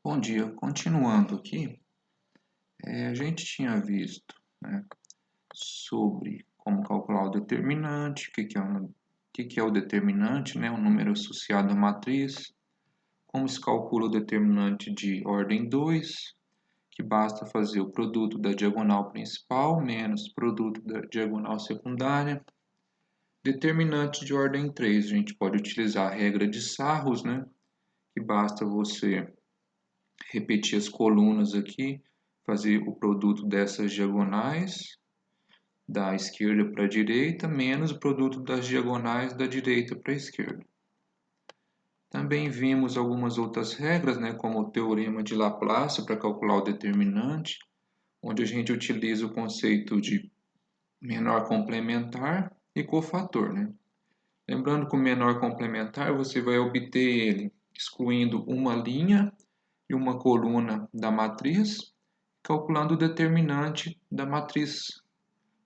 Bom dia, continuando aqui, a gente tinha visto, né, sobre como calcular o determinante, o que é o determinante, né, o número associado à matriz, como se calcula o determinante de ordem 2, que basta fazer o produto da diagonal principal menos o produto da diagonal secundária. Determinante de ordem 3, a gente pode utilizar a regra de Sarros, né, que basta você repetir as colunas aqui, fazer o produto dessas diagonais da esquerda para a direita, menos o produto das diagonais da direita para a esquerda. Também vimos algumas outras regras, né, como o teorema de Laplace para calcular o determinante, onde a gente utiliza o conceito de menor complementar e cofator, né? Lembrando que o menor complementar você vai obter ele excluindo uma linha e uma coluna da matriz, calculando o determinante da matriz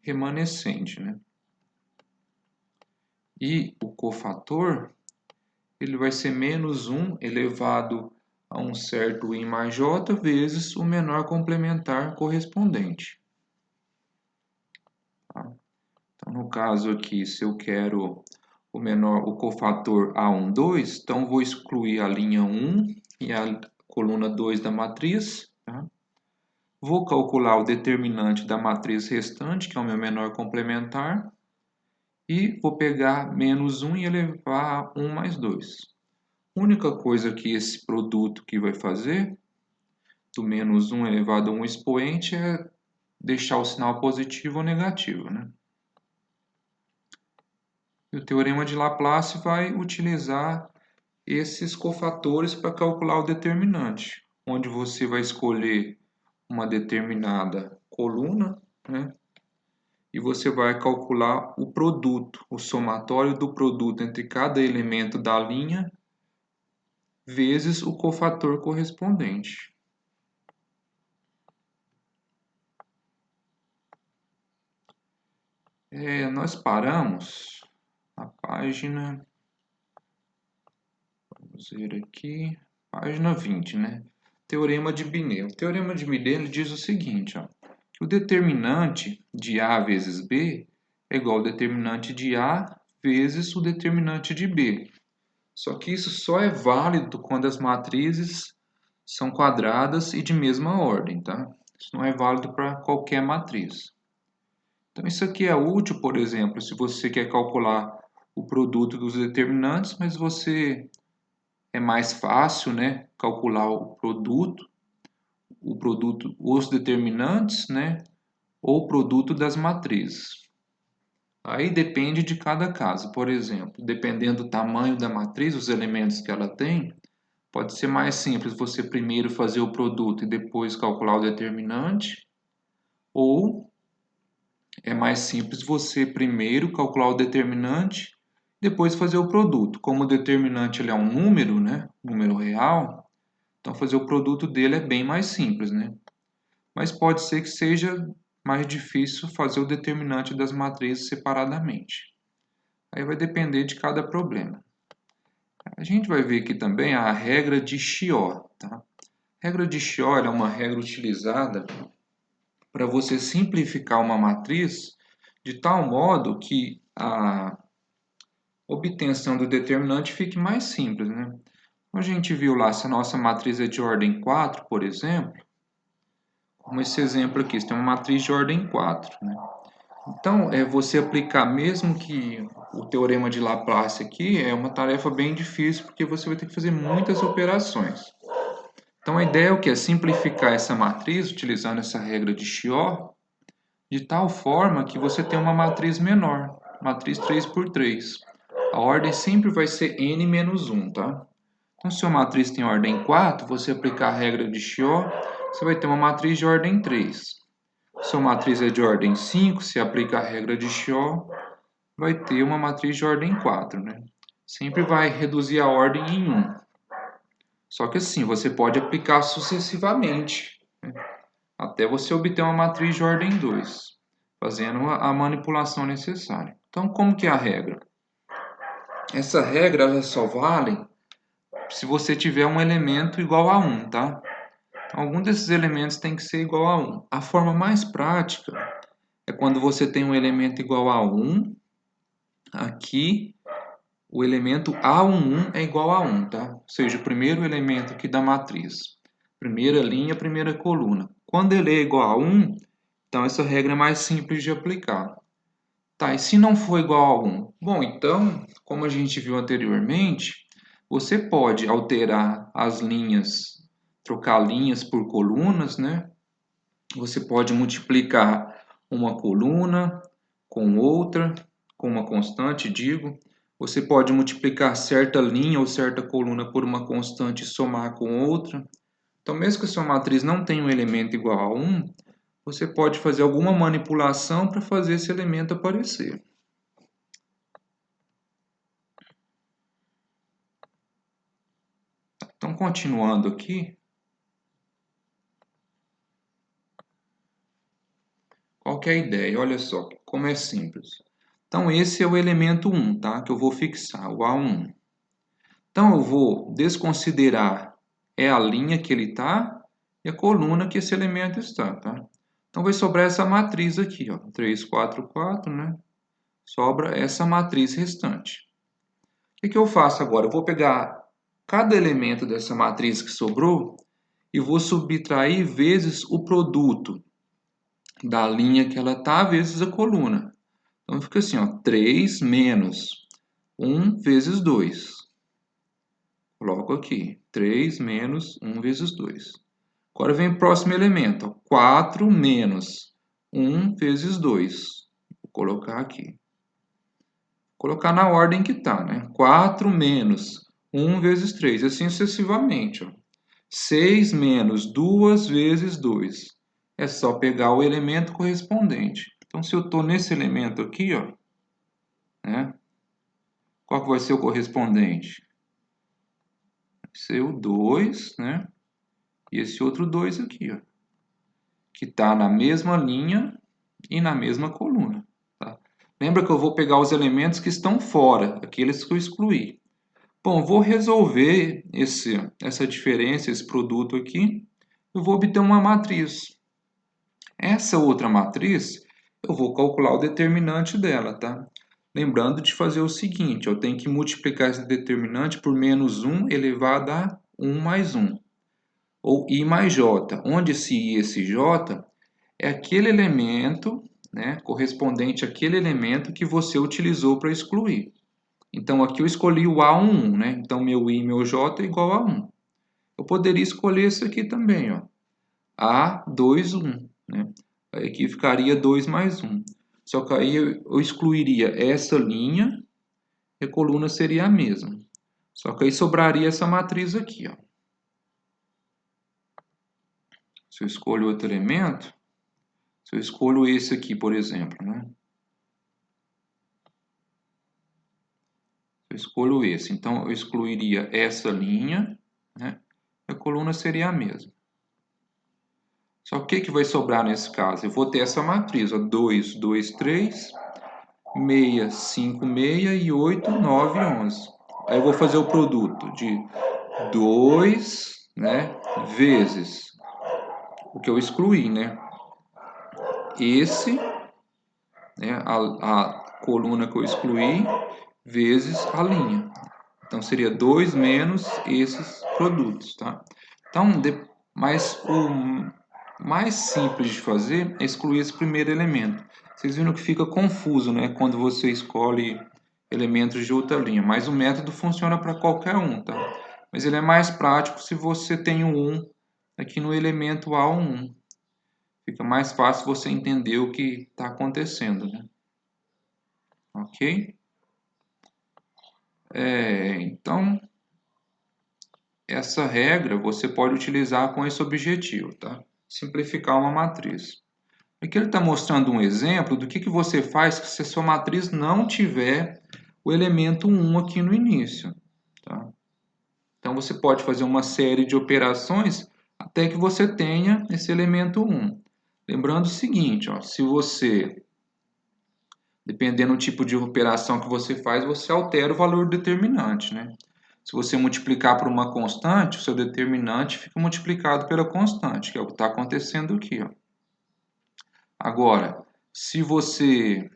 remanescente, né? E o cofator, ele vai ser menos 1 elevado a um certo I mais J vezes o menor complementar correspondente. Tá? Então, no caso aqui, se eu quero o cofator A12, então vou excluir a linha 1 e a coluna 2 da matriz, tá? Vou calcular o determinante da matriz restante, que é o meu menor complementar, e vou pegar menos 1 e elevar a 1 mais 2. A única coisa que esse produto aqui vai fazer, do menos 1 elevado a 1 expoente, é deixar o sinal positivo ou negativo, né? E o teorema de Laplace vai utilizar esses cofatores para calcular o determinante, onde você vai escolher uma determinada coluna, né? E você vai calcular o produto, o somatório do produto entre cada elemento da linha vezes o cofator correspondente. Nós paramos na página, vamos ver aqui, página 20, né? Teorema de Binet. O teorema de Binet ele diz o seguinte, ó, que o determinante de A vezes B é igual ao determinante de A vezes o determinante de B. Só que isso só é válido quando as matrizes são quadradas e de mesma ordem, tá? Isso não é válido para qualquer matriz. Então, isso aqui é útil, por exemplo, se você quer calcular o produto dos determinantes, mas você é mais fácil, né, calcular os determinantes, né, ou o produto das matrizes. Aí depende de cada caso. Por exemplo, dependendo do tamanho da matriz, os elementos que ela tem, pode ser mais simples você primeiro fazer o produto e depois calcular o determinante, ou é mais simples você primeiro calcular o determinante, depois fazer o produto. Como o determinante ele é um número, né, número real, então fazer o produto dele é bem mais simples, né? Mas pode ser que seja mais difícil fazer o determinante das matrizes separadamente. Aí vai depender de cada problema. A gente vai ver aqui também a regra de Chió, tá? A regra de Chió é uma regra utilizada para você simplificar uma matriz de tal modo que a obtenção do determinante fique mais simples, né? Como a gente viu lá, se a nossa matriz é de ordem 4, por exemplo, como esse exemplo aqui, você tem uma matriz de ordem 4, né? Então, você aplicar, mesmo que o teorema de Laplace aqui é uma tarefa bem difícil, porque você vai ter que fazer muitas operações. Então, a ideia é o que? É simplificar essa matriz, utilizando essa regra de Chió, de tal forma que você tem uma matriz menor, matriz 3 por 3. A ordem sempre vai ser n menos 1, tá? Então, se a matriz tem ordem 4, você aplicar a regra de Chió, você vai ter uma matriz de ordem 3. Se a matriz é de ordem 5, se aplica a regra de Chió, vai ter uma matriz de ordem 4, né? Sempre vai reduzir a ordem em 1. Só que assim, você pode aplicar sucessivamente, né? Até você obter uma matriz de ordem 2, fazendo a manipulação necessária. Então, como que é a regra? Essa regra ela só vale se você tiver um elemento igual a 1, tá? Algum desses elementos tem que ser igual a 1. A forma mais prática é quando você tem um elemento igual a 1, aqui o elemento A11 é igual a 1, tá? Ou seja, o primeiro elemento aqui da matriz. Primeira linha, primeira coluna. Quando ele é igual a 1, então essa regra é mais simples de aplicar. Tá, e se não for igual a 1? Bom, então, como a gente viu anteriormente, você pode alterar as linhas, trocar linhas por colunas, né? Você pode multiplicar uma coluna com outra, com uma constante, digo. Você pode multiplicar certa linha ou certa coluna por uma constante e somar com outra. Então, mesmo que a sua matriz não tenha um elemento igual a 1, você pode fazer alguma manipulação para fazer esse elemento aparecer. Então, continuando aqui, qual que é a ideia? Olha só como é simples. Então, esse é o elemento 1, tá? Que eu vou fixar, o A1. Então, eu vou desconsiderar a linha que ele está e a coluna que esse elemento está, tá? Então, vai sobrar essa matriz aqui, ó, 3, 4, 4, né? Sobra essa matriz restante. O que eu faço agora? Eu vou pegar cada elemento dessa matriz que sobrou e vou subtrair vezes o produto da linha que ela está vezes a coluna. Então, fica assim, ó, 3 menos 1 vezes 2. Coloco aqui, 3 menos 1 vezes 2. Agora vem o próximo elemento, ó, 4 menos 1 vezes 2. Vou colocar aqui. Vou colocar na ordem que está, né? 4 menos 1 vezes 3, assim sucessivamente. Ó. 6 menos 2 vezes 2. É só pegar o elemento correspondente. Então, se eu estou nesse elemento aqui, ó, né? Qual que vai ser o correspondente? Vai ser o 2, né? E esse outro 2 aqui, ó, que está na mesma linha e na mesma coluna. Tá? Lembra que eu vou pegar os elementos que estão fora, aqueles que eu excluí. Bom, vou resolver essa diferença, esse produto aqui. Eu vou obter uma matriz. Essa outra matriz, eu vou calcular o determinante dela, tá? Lembrando de fazer o seguinte, eu tenho que multiplicar esse determinante por menos 1 elevado a 1 mais 1. Ou I mais J, onde esse I e esse J é aquele elemento, né, correspondente àquele elemento que você utilizou para excluir. Então, aqui eu escolhi o A11, né? Então, meu I e meu J é igual a 1. Eu poderia escolher esse aqui também, ó, A21, né? Aí aqui ficaria 2 mais 1. Só que aí eu excluiria essa linha e a coluna seria a mesma. Só que aí sobraria essa matriz aqui, ó. Se eu escolho outro elemento, se eu escolho esse aqui, por exemplo, né? Eu escolho esse, então eu excluiria essa linha, né? A coluna seria a mesma. Só que o que vai sobrar nesse caso? Eu vou ter essa matriz, ó, 2, 2, 3, 6, 5, 6 e 8, 9, 11. Aí eu vou fazer o produto de 2, né, vezes o que eu excluí, né? Esse, né, a coluna que eu excluí, vezes a linha. Então, seria 2 menos esses produtos, tá? Então, mas o mais simples de fazer é excluir esse primeiro elemento. Vocês viram que fica confuso, né? Quando você escolhe elementos de outra linha. Mas o método funciona para qualquer um, tá? Mas ele é mais prático se você tem o 1 aqui no elemento A1. Fica mais fácil você entender o que está acontecendo, né? Ok? Então, essa regra você pode utilizar com esse objetivo, tá? Simplificar uma matriz. Aqui ele está mostrando um exemplo do que você faz se a sua matriz não tiver o elemento 1 aqui no início. Tá? Então você pode fazer uma série de operações até que você tenha esse elemento 1. Lembrando o seguinte, ó, se você, dependendo do tipo de operação que você faz, você altera o valor determinante, né? Se você multiplicar por uma constante, o seu determinante fica multiplicado pela constante, que é o que está acontecendo aqui, ó. Agora, se você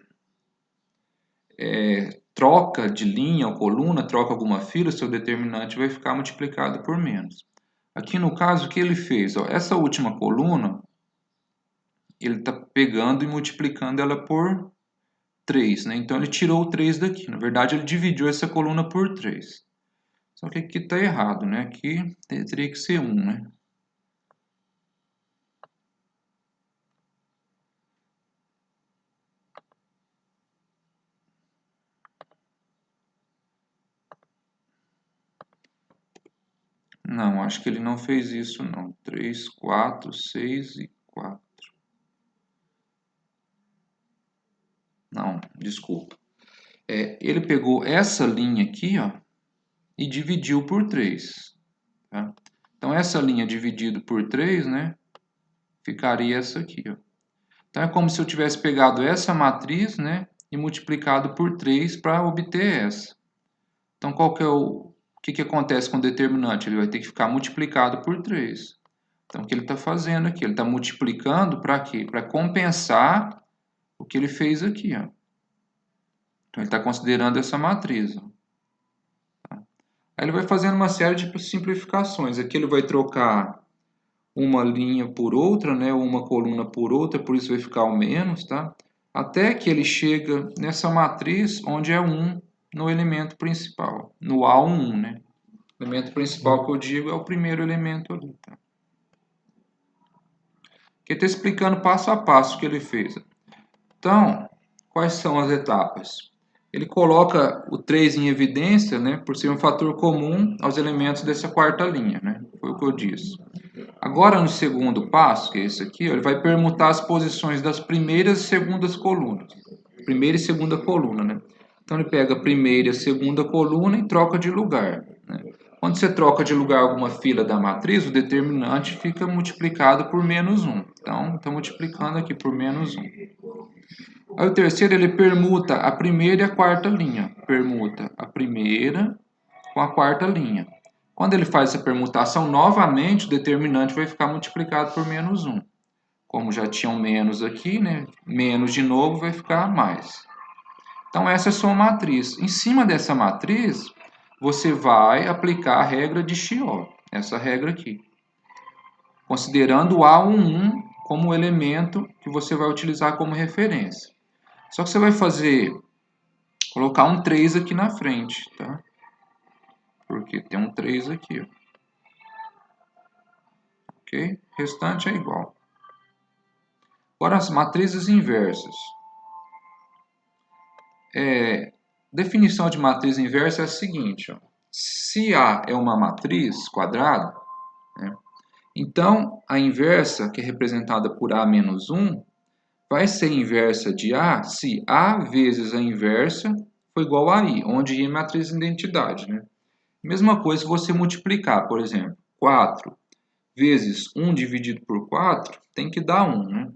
troca de linha ou coluna, troca alguma fila, seu determinante vai ficar multiplicado por menos. Aqui no caso, o que ele fez? Ó, essa última coluna, ele está pegando e multiplicando ela por 3, né? Então ele tirou o 3 daqui. Na verdade, ele dividiu essa coluna por 3. Só que aqui está errado, né? Aqui teria que ser 1, né? Não, acho que ele não fez isso, não. 3, 4, 6 e 4. Não, desculpa. Ele pegou essa linha aqui, ó, e dividiu por 3. Tá? Então, essa linha dividido por 3, né, ficaria essa aqui. Ó. Então, é como se eu tivesse pegado essa matriz, né, e multiplicado por 3 para obter essa. Então, qual que é o que acontece com o determinante? Ele vai ter que ficar multiplicado por 3. Então, o que ele está fazendo aqui? Ele está multiplicando para quê? Para compensar o que ele fez aqui. Ó. Então, ele está considerando essa matriz. Ó. Aí ele vai fazendo uma série de simplificações. Aqui ele vai trocar uma linha por outra, né? Uma coluna por outra, por isso vai ficar o menos, tá? Até que ele chega nessa matriz onde é 1 no elemento principal, no A11, né? O elemento principal que eu digo é o primeiro elemento ali, tá? Aqui está explicando passo a passo o que ele fez. Então, quais são as etapas? Ele coloca o 3 em evidência, né, por ser um fator comum aos elementos dessa quarta linha, né? Foi o que eu disse. Agora, no segundo passo, que é esse aqui, ele vai permutar as posições das primeiras e segundas colunas. Primeira e segunda coluna, né? Então, ele pega a primeira e a segunda coluna e troca de lugar, né? Quando você troca de lugar alguma fila da matriz, o determinante fica multiplicado por menos 1. Então, está multiplicando aqui por menos 1. Aí o terceiro, ele permuta a primeira e a quarta linha. Permuta a primeira com a quarta linha. Quando ele faz essa permutação, novamente o determinante vai ficar multiplicado por menos 1. Como já tinha um menos aqui, né? Menos de novo vai ficar mais. Então essa é a sua matriz. Em cima dessa matriz, você vai aplicar a regra de Chiot. Essa regra aqui. Considerando o A11 como elemento que você vai utilizar como referência. Só que você vai colocar um 3 aqui na frente, tá? Porque tem um 3 aqui, ó. Ok? O restante é igual. Agora, as matrizes inversas. Definição de matriz inversa é a seguinte, ó. Se A é uma matriz quadrada, né, então a inversa, que é representada por A menos 1, vai ser inversa de A se A vezes a inversa for igual a I, onde I é matriz de identidade. Né? Mesma coisa se você multiplicar, por exemplo, 4 vezes 1 dividido por 4, tem que dar 1. Né?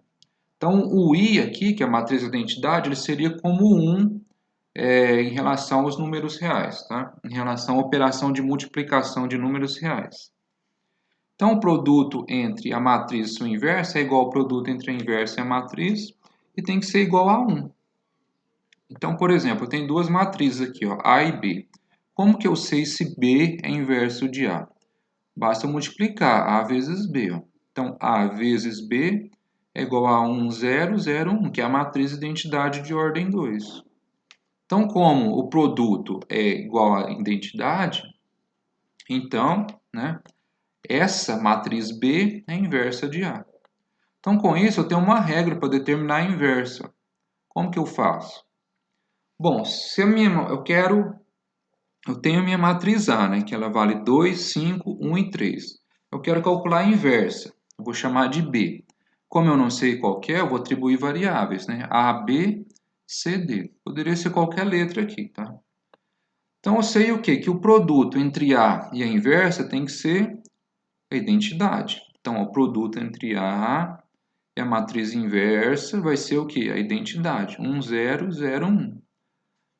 Então, o I aqui, que é a matriz de identidade, ele seria como 1 em relação aos números reais, tá? Em relação à operação de multiplicação de números reais. Então, o produto entre a matriz e sua inversa é igual ao produto entre a inversa e a matriz e tem que ser igual a 1. Então, por exemplo, eu tenho duas matrizes aqui, ó, A e B. Como que eu sei se B é inverso de A? Basta multiplicar A vezes B. Ó. Então, A vezes B é igual a 1, 0, 0, 1, que é a matriz de identidade de ordem 2. Então, como o produto é igual à identidade, então, né, essa matriz B é inversa de A. Então, com isso, eu tenho uma regra para determinar a inversa. Como que eu faço? Bom, se eu tenho a minha matriz A, né, que ela vale 2, 5, 1 e 3. Eu quero calcular a inversa. Eu vou chamar de B. Como eu não sei qual que é, eu vou atribuir variáveis, né? A, B, C, D. Poderia ser qualquer letra aqui, tá? Então, eu sei o quê? Que o produto entre A e a inversa tem que ser a identidade. Então, o produto entre A e a matriz inversa vai ser o quê? A identidade. 1, 0, 0, 1.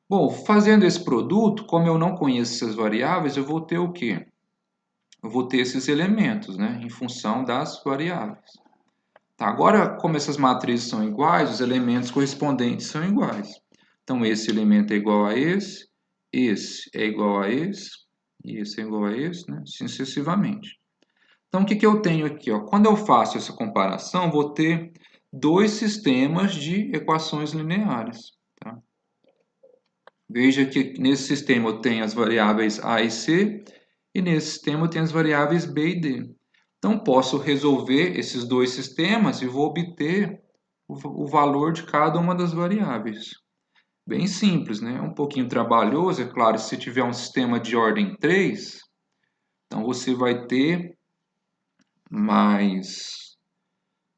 Bom, fazendo esse produto, como eu não conheço essas variáveis, eu vou ter o quê? Eu vou ter esses elementos, né, em função das variáveis. Tá, agora, como essas matrizes são iguais, os elementos correspondentes são iguais. Então, esse elemento é igual a esse é igual a esse, e esse é igual a esse, né, assim sucessivamente. Então, o que que eu tenho aqui? Ó? Quando eu faço essa comparação, vou ter dois sistemas de equações lineares. Tá? Veja que nesse sistema eu tenho as variáveis A e C, e nesse sistema eu tenho as variáveis B e D. Então, posso resolver esses dois sistemas e vou obter o valor de cada uma das variáveis. Bem simples, né? É um pouquinho trabalhoso, é claro, se tiver um sistema de ordem 3, então você vai ter mais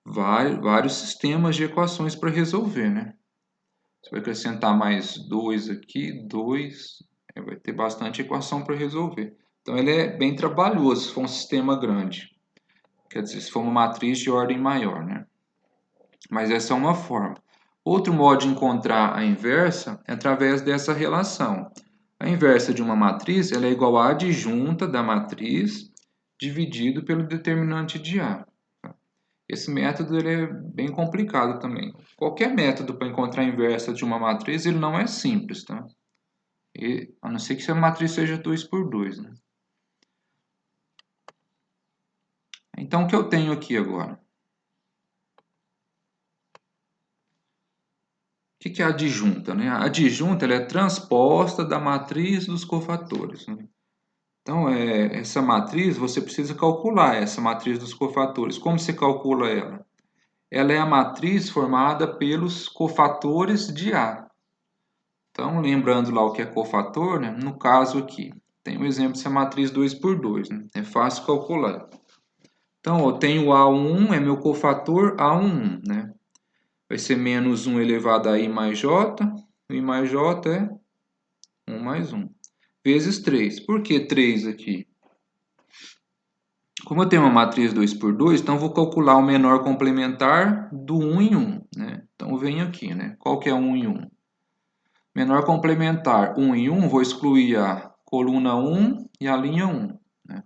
vários sistemas de equações para resolver, né? Você vai acrescentar mais 2 aqui, 2, vai ter bastante equação para resolver. Então ele é bem trabalhoso se for um sistema grande. Quer dizer, se for uma matriz de ordem maior, né? Mas essa é uma forma. Outro modo de encontrar a inversa é através dessa relação. A inversa de uma matriz ela é igual à adjunta da matriz dividido pelo determinante de A. Esse método ele é bem complicado também. Qualquer método para encontrar a inversa de uma matriz ele não é simples, tá? A não ser que a matriz seja 2 por 2, né? Então, o que eu tenho aqui agora? O que é a adjunta, né? A adjunta ela é transposta da matriz dos cofatores, né? Então, essa matriz, você precisa calcular essa matriz dos cofatores. Como você calcula ela? Ela é a matriz formada pelos cofatores de A. Então, lembrando lá o que é cofator, né? No caso aqui, tem um exemplo dessa matriz 2 por 2, né? É fácil calcular. Então, eu tenho A1, é meu cofator A11, né? Vai ser menos 1 elevado a I mais J. I mais J é 1 mais 1. Vezes 3. Por que 3 aqui? Como eu tenho uma matriz 2 por 2, então eu vou calcular o menor complementar do 1 em 1. Né? Então eu venho aqui. Né? Qual que é 1 em 1? Menor complementar 1 em 1, vou excluir a coluna 1 e a linha 1. Né?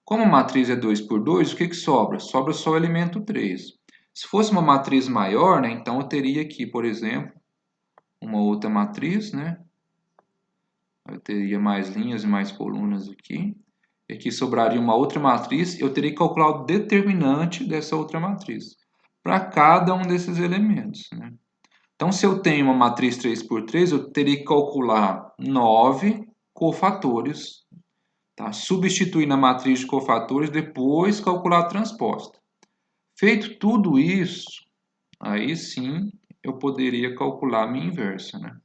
Como a matriz é 2 por 2, o que sobra? Sobra só o elemento 3. Se fosse uma matriz maior, né, então eu teria aqui, por exemplo, uma outra matriz. Né? Eu teria mais linhas e mais colunas aqui. E aqui sobraria uma outra matriz. Eu teria que calcular o determinante dessa outra matriz para cada um desses elementos. Né? Então, se eu tenho uma matriz 3 por 3, eu teria que calcular 9 cofatores, tá? Substituir na matriz de cofatores, depois calcular a transposta. Feito tudo isso, aí sim eu poderia calcular a minha inversa. Né?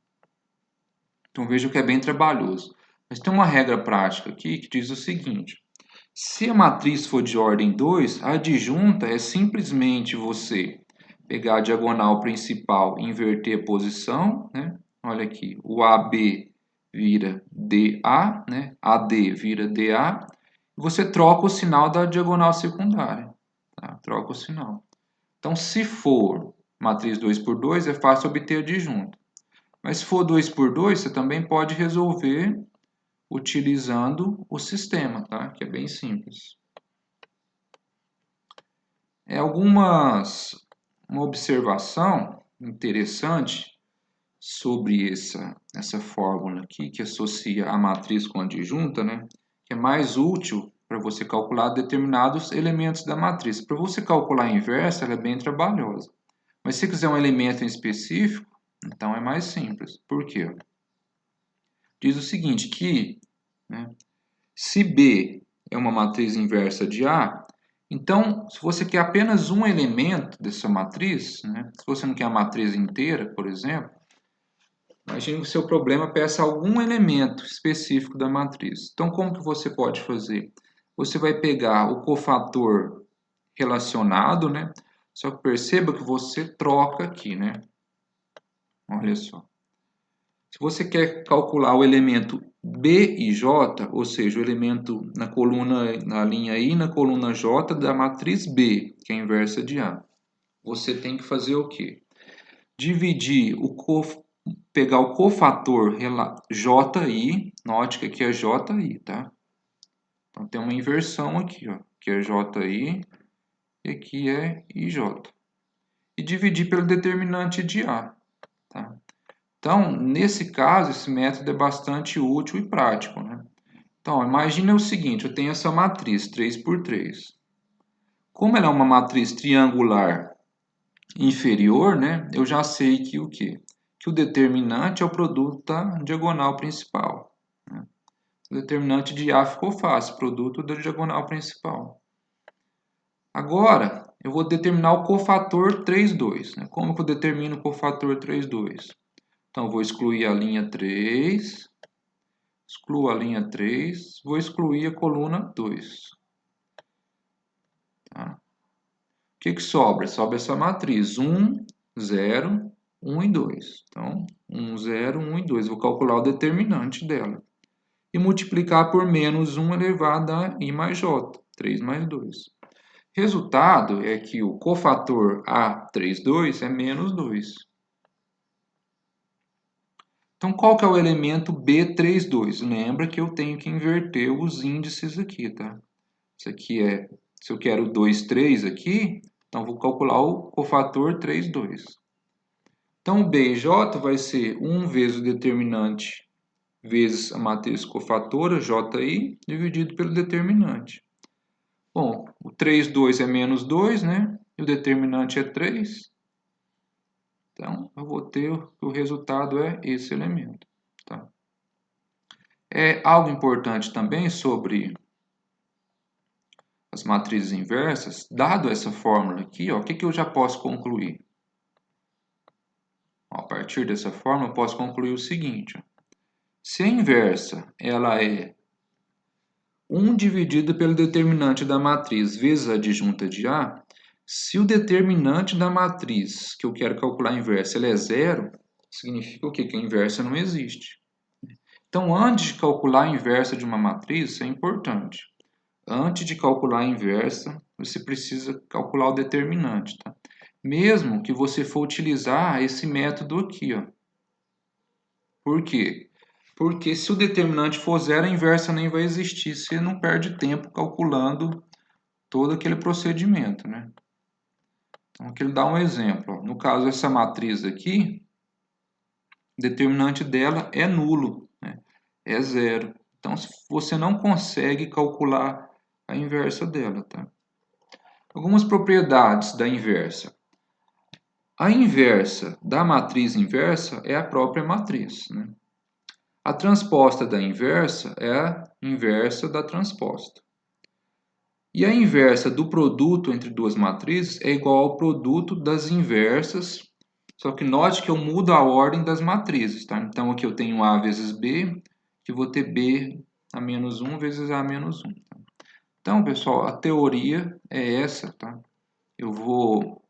Então, veja que é bem trabalhoso. Mas tem uma regra prática aqui que diz o seguinte: se a matriz for de ordem 2, a adjunta é simplesmente você pegar a diagonal principal e inverter a posição. Né? Olha aqui, o AB vira DA, né? AD vira DA. Você troca o sinal da diagonal secundária. Tá? Troca o sinal. Então, se for matriz 2 por 2, é fácil obter a adjunta. Mas se for 2 por 2, você também pode resolver utilizando o sistema, tá? Que é bem simples. Uma observação interessante sobre essa fórmula aqui, que associa a matriz com a adjunta, né? Que é mais útil para você calcular determinados elementos da matriz. Para você calcular a inversa, ela é bem trabalhosa. Mas se quiser um elemento em específico, então é mais simples. Por quê? Diz o seguinte, que, né, se B é uma matriz inversa de A, então, se você quer apenas um elemento dessa matriz, né, se você não quer a matriz inteira, por exemplo, imagine que o seu problema peça algum elemento específico da matriz. Então, como que você pode fazer? Você vai pegar o cofator relacionado, né? Só que perceba que você troca aqui, né? Olha só. Se você quer calcular o elemento B e J, ou seja, o elemento na coluna, na linha I, na coluna J da matriz B, que é a inversa de A, você tem que fazer o quê? Dividir pegar o cofator JI, note que aqui é JI, tá? Então tem uma inversão aqui, ó, que é JI e aqui é IJ. E dividir pelo determinante de A, tá? Então, nesse caso, esse método é bastante útil e prático, né? Então, imagina o seguinte, eu tenho essa matriz 3 por 3. Como ela é uma matriz triangular inferior, né, eu já sei que o quê? Que o determinante é o produto da diagonal principal, né? O determinante de A ficou fácil, produto da diagonal principal. Agora, eu vou determinar o cofator 3, 2. Né? Como que eu determino o cofator 3, 2? Então, eu vou excluir a linha 3, excluo a linha 3, vou excluir a coluna 2. Tá? O que sobra? Sobra essa matriz 1, 0, 1 e 2. Então, 1, 0, 1 e 2. Vou calcular o determinante dela. E multiplicar por menos 1 elevado a I mais J, 3 mais 2. Resultado é que o cofator A32 é menos 2. Então, qual que é o elemento B32? Lembra que eu tenho que inverter os índices aqui, tá? Isso aqui é, se eu quero 2, 3 aqui, então vou calcular o cofator 3, 2. Então, o B e J vai ser 1 vezes o determinante vezes a matriz cofatora, JI, dividido pelo determinante. Bom, o 3, 2 é menos 2, né? E o determinante é 3. Então, eu vou ter o resultado é esse elemento. Tá? É algo importante também sobre as matrizes inversas. Dado essa fórmula aqui, ó, o que eu já posso concluir? Ó, a partir dessa fórmula, eu posso concluir o seguinte. Ó. Se a inversa ela é 1 dividido pelo determinante da matriz vezes a adjunta de A, se o determinante da matriz que eu quero calcular a inversa ela é 0, significa o quê? Que a inversa não existe. Então, antes de calcular a inversa de uma matriz, isso é importante. Antes de calcular a inversa, você precisa calcular o determinante. Tá? Mesmo que você for utilizar esse método aqui. Ó. Por quê? Porque se o determinante for 0, a inversa nem vai existir. Você não perde tempo calculando todo aquele procedimento. Né? Então, aqui ele dá um exemplo. Ó. No caso, essa matriz aqui, o determinante dela é nulo, né? É 0. Então, você não consegue calcular a inversa dela. Tá? Algumas propriedades da inversa. A inversa da matriz inversa é a própria matriz. Né? A transposta da inversa é a inversa da transposta. E a inversa do produto entre duas matrizes é igual ao produto das inversas, só que note que eu mudo a ordem das matrizes. Tá? Então aqui eu tenho A vezes B, que vou ter B a menos 1 vezes A menos 1. Tá? Então, pessoal, a teoria é essa. Tá? Eu vou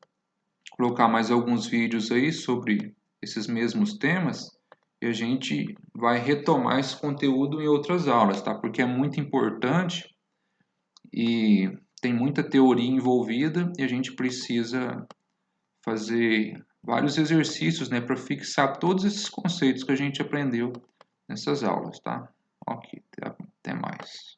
colocar mais alguns vídeos aí sobre esses mesmos temas e a gente vai retomar esse conteúdo em outras aulas, tá? Porque é muito importante e tem muita teoria envolvida e a gente precisa fazer vários exercícios, né, para fixar todos esses conceitos que a gente aprendeu nessas aulas, tá? Ok, até mais.